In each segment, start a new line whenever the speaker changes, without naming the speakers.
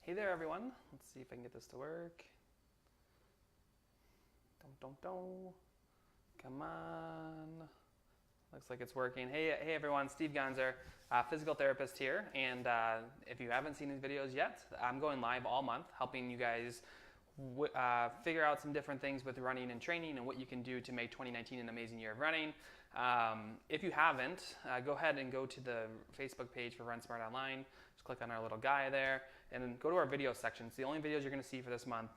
Hey there, everyone. Let's see if I can get this to work. Don't. Come on. Looks like it's working. Hey everyone. Steve Gonzer, physical therapist here. And if you haven't seen these videos yet, I'm going live all month, helping you guys figure out some different things with running and training and what you can do to make 2019 an amazing year of running. If you haven't, go ahead and go to the Facebook page for Run Smart Online. Just click on our little guy there and then go to our video section. It's the only videos you're going to see for this month.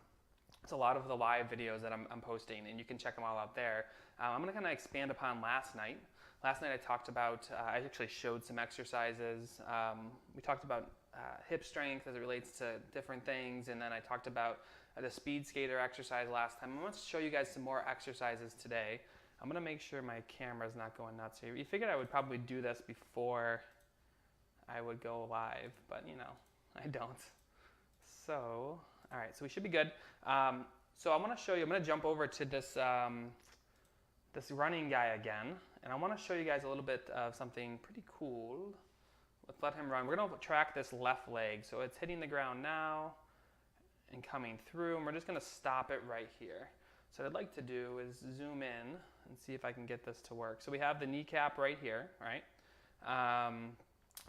It's a lot of the live videos that I'm posting, and you can check them all out there. I'm going to kind of expand upon last night. Last night I talked about, I actually showed some exercises. We talked about hip strength as it relates to different things, and then I talked about the speed skater exercise last time. I'm going to show you guys some more exercises today. I'm going to make sure my camera's not going nuts here. You figured I would probably do this before I would go live, but you know, I don't. So, all right, so we should be good. So I want to show you, I'm going to jump over to this, this running guy again, and I want to show you guys a little bit of something pretty cool. Let's let him run. We're going to track this left leg. So it's hitting the ground now and coming through, and we're just going to stop it right here. So what I'd like to do is zoom in and see if I can get this to work. So we have the kneecap right here, right?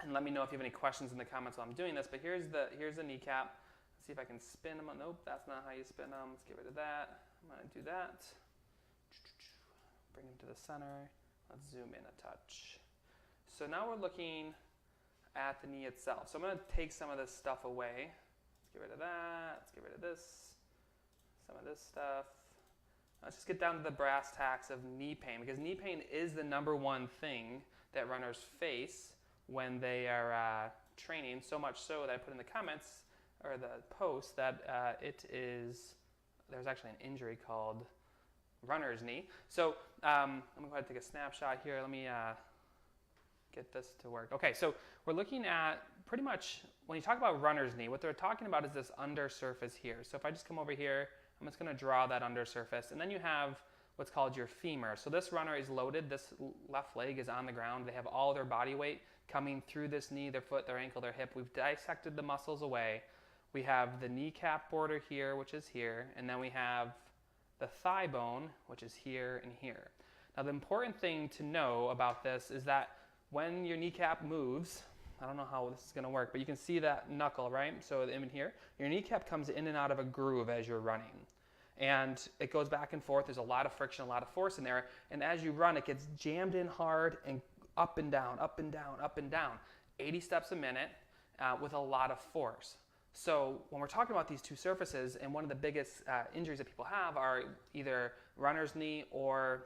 And let me know if you have any questions in the comments while I'm doing this, but here's the kneecap. Let's see if I can spin them. Nope, that's not how you spin them. Let's get rid of that. I'm going to do that. Bring them to the center. Let's zoom in a touch. So now we're looking at the knee itself. So I'm going to take some of this stuff away. Let's get rid of that. Let's get rid of this. Some of this stuff. Let's just get down to the brass tacks of knee pain, because knee pain is the number1 thing that runners face when they are training, so much so that I put in the comments or the post that there's actually an injury called runner's knee. So I'm going to go ahead and take a snapshot here. Let me get this to work. Okay, so we're looking at pretty much, when you talk about runner's knee, what they're talking about is this undersurface here. So if I just come over here, I'm just going to draw that undersurface, and then you have what's called your femur. So this runner is loaded, this left leg is on the ground, they have all their body weight coming through this knee, their foot, their ankle, their hip. We've dissected the muscles away. We have the kneecap border here, which is here, and then we have the thigh bone, which is here and here. Now the important thing to know about this is that when your kneecap moves, I don't know how this is going to work, but you can see that knuckle, right? So in here, your kneecap comes in and out of a groove as you're running. And it goes back and forth. There's a lot of friction, a lot of force in there. And as you run, it gets jammed in hard and up and down, up and down, up and down. 80 steps a minute with a lot of force. So when we're talking about these two surfaces, and one of the biggest injuries that people have are either runner's knee or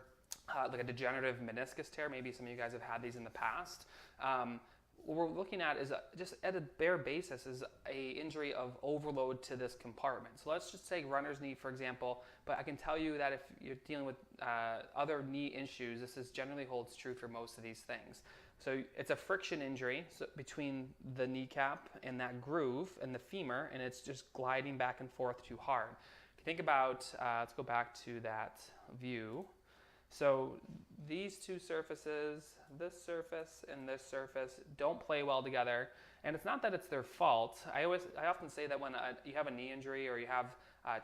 like a degenerative meniscus tear. Maybe some of you guys have had these in the past. What we're looking at is just at a bare basis is a injury of overload to this compartment. So let's just say runner's knee, for example, but I can tell you that if you're dealing with other knee issues, this generally holds true for most of these things. So it's a friction injury between the kneecap and that groove and the femur, and it's just gliding back and forth too hard. If you think about, let's go back to that view. So these two surfaces, this surface and this surface, don't play well together. And it's not that it's their fault. I often say that when you have a knee injury or you have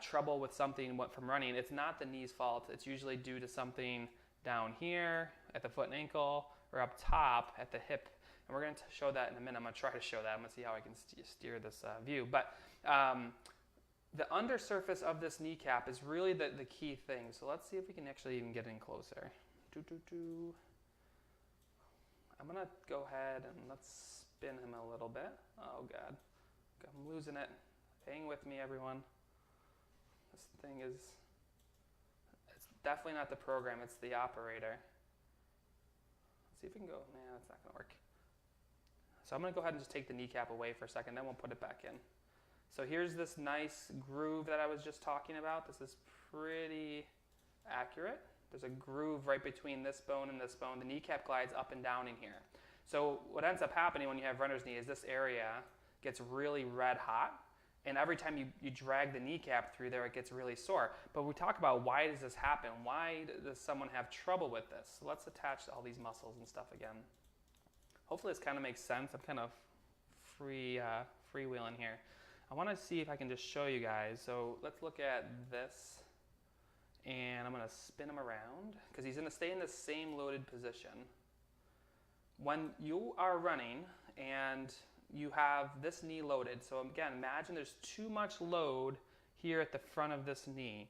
trouble with something from running, it's not the knee's fault. It's usually due to something down here at the foot and ankle, or up top at the hip. And we're going to show that in a minute. I'm going to try to show that. I'm going to see how I can steer this view. But the undersurface of this kneecap is really the key thing. So let's see if we can actually even get in closer. I'm going to go ahead and let's spin him a little bit. Oh, God. I'm losing it. Hang with me, everyone. This thing is, it's definitely not the program. It's the operator. Let's see if we can go. Nah, that's not going to work. So I'm going to go ahead and just take the kneecap away for a second, then we'll put it back in. So here's this nice groove that I was just talking about. This is pretty accurate. There's a groove right between this bone and this bone. The kneecap glides up and down in here. So what ends up happening when you have runner's knee is this area gets really red hot, and every time you drag the kneecap through there, it gets really sore. But we talk about, why does this happen? Why does someone have trouble with this? So let's attach all these muscles and stuff again. Hopefully this kind of makes sense. I'm kind of freewheeling here. I want to see if I can just show you guys. So let's look at this, and I'm going to spin him around because he's going to stay in the same loaded position. When you are running and you have this knee loaded, so again, imagine there's too much load here at the front of this knee.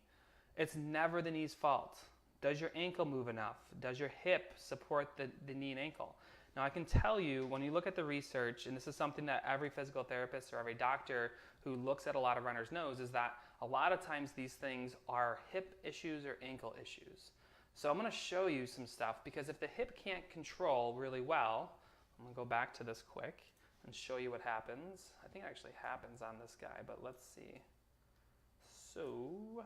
It's never the knee's fault. Does your ankle move enough? Does your hip support the knee and ankle? Now I can tell you, when you look at the research, and this is something that every physical therapist or every doctor who looks at a lot of runners knows, is that a lot of times these things are hip issues or ankle issues. So I'm going to show you some stuff, because if the hip can't control really well, I'm going to go back to this quick and show you what happens. I think it actually happens on this guy, but let's see. So,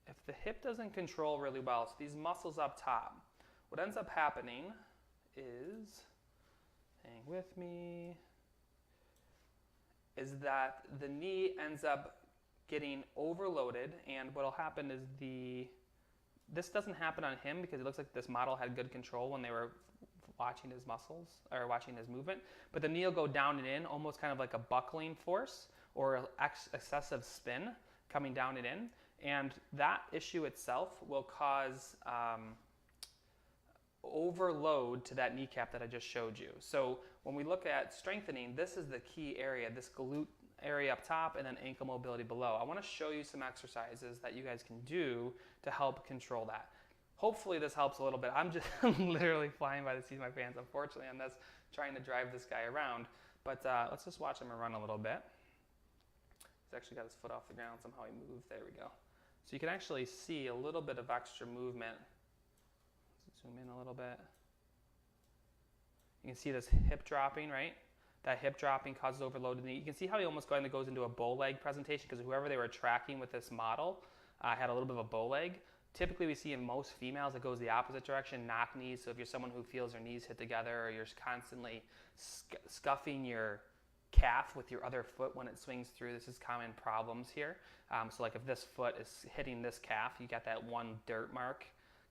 if the hip doesn't control really well, so these muscles up top, what ends up happening is, hang with me, is that the knee ends up getting overloaded, and what will happen is this doesn't happen on him because it looks like this model had good control when they were watching his muscles or watching his movement, but the knee will go down and in, almost kind of like a buckling force or excessive spin coming down and in, and that issue itself will cause overload to that kneecap that I just showed you. So when we look at strengthening, this is the key area, this glute area up top and then ankle mobility below. I want to show you some exercises that you guys can do to help control that. Hopefully this helps a little bit. I'm just literally flying by the seat of my pants, unfortunately, on this, trying to drive this guy around. But let's just watch him run a little bit. He's actually got his foot off the ground. Somehow he moved. There we go. So you can actually see a little bit of extra movement. Zoom in a little bit. You can see this hip dropping, right? That hip dropping causes overload in the knee. You can see how he almost kind of goes into a bow leg presentation, because whoever they were tracking with this model had a little bit of a bow leg. Typically we see in most females it goes the opposite direction, knock knees. So if you're someone who feels their knees hit together, or you're constantly scuffing your calf with your other foot when it swings through, this is common problems here. So like if this foot is hitting this calf, you got that one dirt mark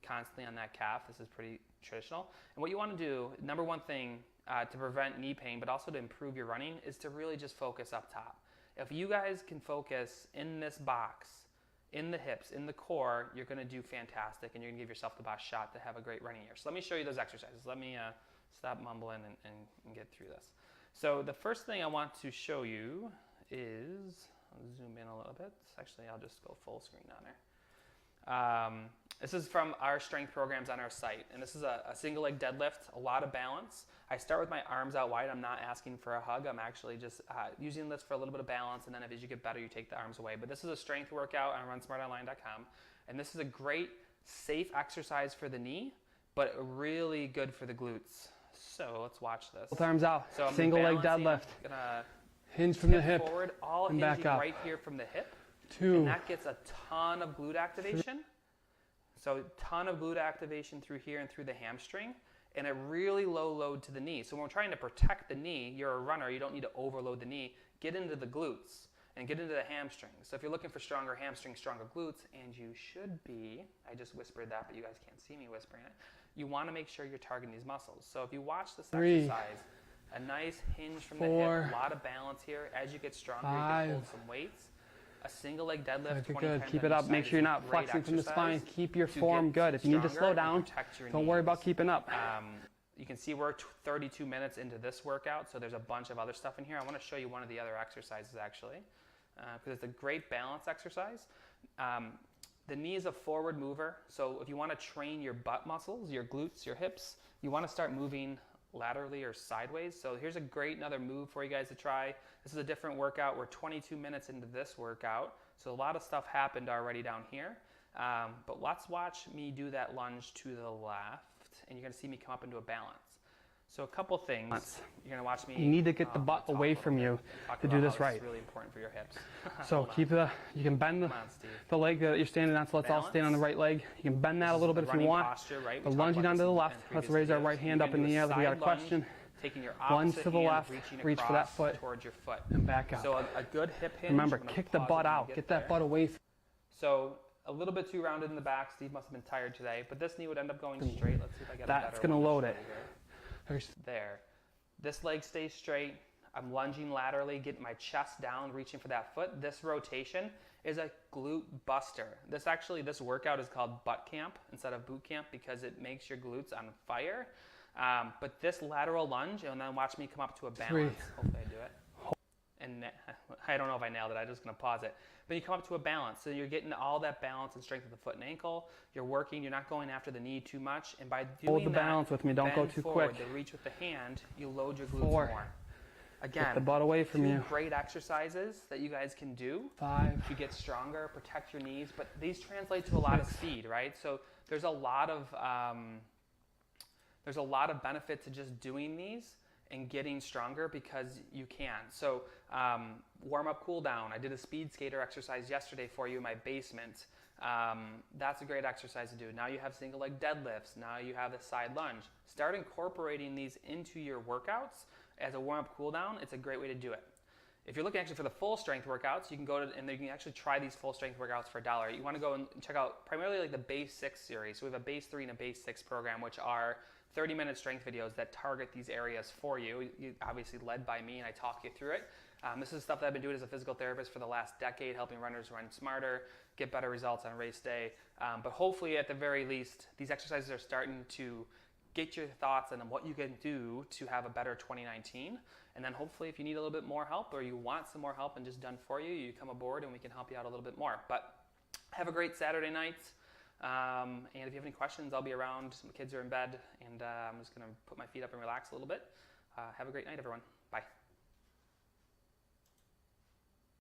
constantly on that calf. This is pretty traditional. And what you want to do, number one thing to prevent knee pain, but also to improve your running, is to really just focus up top. If you guys can focus in this box, in the hips, in the core, you're going to do fantastic, and you're going to give yourself the best shot to have a great running year. So let me show you those exercises. Let me stop mumbling and get through this. So the first thing I want to show you is, I'll zoom in a little bit. Actually, I'll just go full screen on there. This is from our strength programs on our site, and this is a single leg deadlift, a lot of balance. I start with my arms out wide. I'm not asking for a hug. I'm actually just using this for a little bit of balance, and then as you get better, you take the arms away. But this is a strength workout on runsmartonline.com, and this is a great, safe exercise for the knee, but really good for the glutes. So let's watch this.
Both arms out,
so
single leg deadlift. Hinge from the hip
forward, all
and
hinging
back up.
right here from the hip.
2.
And that gets a ton of glute activation. So a ton of glute activation through here and through the hamstring, and a really low load to the knee. So when we're trying to protect the knee, you're a runner, you don't need to overload the knee. Get into the glutes and get into the hamstrings. So if you're looking for stronger hamstrings, stronger glutes, and you should be, I just whispered that, but you guys can't see me whispering it, you want to make sure you're targeting these muscles. So if you watch this
3,
exercise, a nice hinge from
4,
the hip, a lot of balance here. As you get stronger,
5,
you can hold some weights. A single leg deadlift, 20
good.
times
Keep
on
it
each
up. Make
side
sure you're
is a
not
great
flexing from the spine.
exercise
Keep your
to
form
get
good. If you need to
stronger
slow
and
down,
protect your
don't worry about
knees.
keeping up.
You can see we're 32 minutes into this workout, so there's a bunch of other stuff in here. I want to show you one of the other exercises actually, because it's a great balance exercise. The knee is a forward mover, so if you want to train your butt muscles, your glutes, your hips, you want to start moving laterally or sideways. So here's a great another move for you guys to try. This is a different workout. We're 22 minutes into this workout, so a lot of stuff happened already down here. But let's watch me do that lunge to the left, and you're going to see me come up into a balance. So a couple things. You're going to watch me.
You need to get the butt away from you to do this right.
It's really important for your hips.
So keep you can bend the leg that you're standing on, so let's all stand on the right leg. You can bend that a little bit if you want.
Posture, right?
But lunging onto the left, let's raise our right hand up in the air like we got a question.
Taking your
Lunge to the
hand,
left, reach for that foot,
towards your foot,
and back up.
So a good hip hinge.
Remember, kick the butt out. Get that butt away.
So a little bit too rounded in the back. Steve must have been tired today, but this knee would end up going straight. Let's see if I get a better one.
That's going to load it.
There. This leg stays straight. I'm lunging laterally, getting my chest down, reaching for that foot. This rotation is a glute buster. This workout is called butt camp instead of boot camp because it makes your glutes on fire. But this lateral lunge, and then watch me come up to a balance. Hopefully I do it. And I don't know if I nailed it. I'm just going to pause it. But you come up to a balance. So you're getting all that balance and strength of the foot and ankle. You're working. You're not going after the knee too much. And by doing
hold the balance with me. Don't go too quick.
The reach with the hand, you load your glutes more. Again,
get the butt away from you.
Great exercises that you guys can do
5
to get stronger, protect your knees. But these translate to a lot of speed, right? So there's a lot of benefit to just doing these and getting stronger because you can. So warm up, cool down. I did a speed skater exercise yesterday for you in my basement. That's a great exercise to do. Now you have single leg deadlifts. Now you have the side lunge. Start incorporating these into your workouts as a warm up, cool down. It's a great way to do it. If you're looking actually for the full strength workouts, you can go to, and you can actually try these full strength workouts for $1. You want to go and check out primarily like the Base 6 series. So we have a Base 3 and a Base 6 program, which are 30-minute strength videos that target these areas for you. Obviously led by me, and I talk you through it. This is stuff that I've been doing as a physical therapist for the last decade, helping runners run smarter, get better results on race day. But hopefully, at the very least, these exercises are starting to get your thoughts on what you can do to have a better 2019. And then hopefully, if you need a little bit more help or you want some more help and just done for you, you come aboard and we can help you out a little bit more. But have a great Saturday night. And if you have any questions, I'll be around. My kids are in bed, and I'm just going to put my feet up and relax a little bit. Have a great night, everyone. Bye.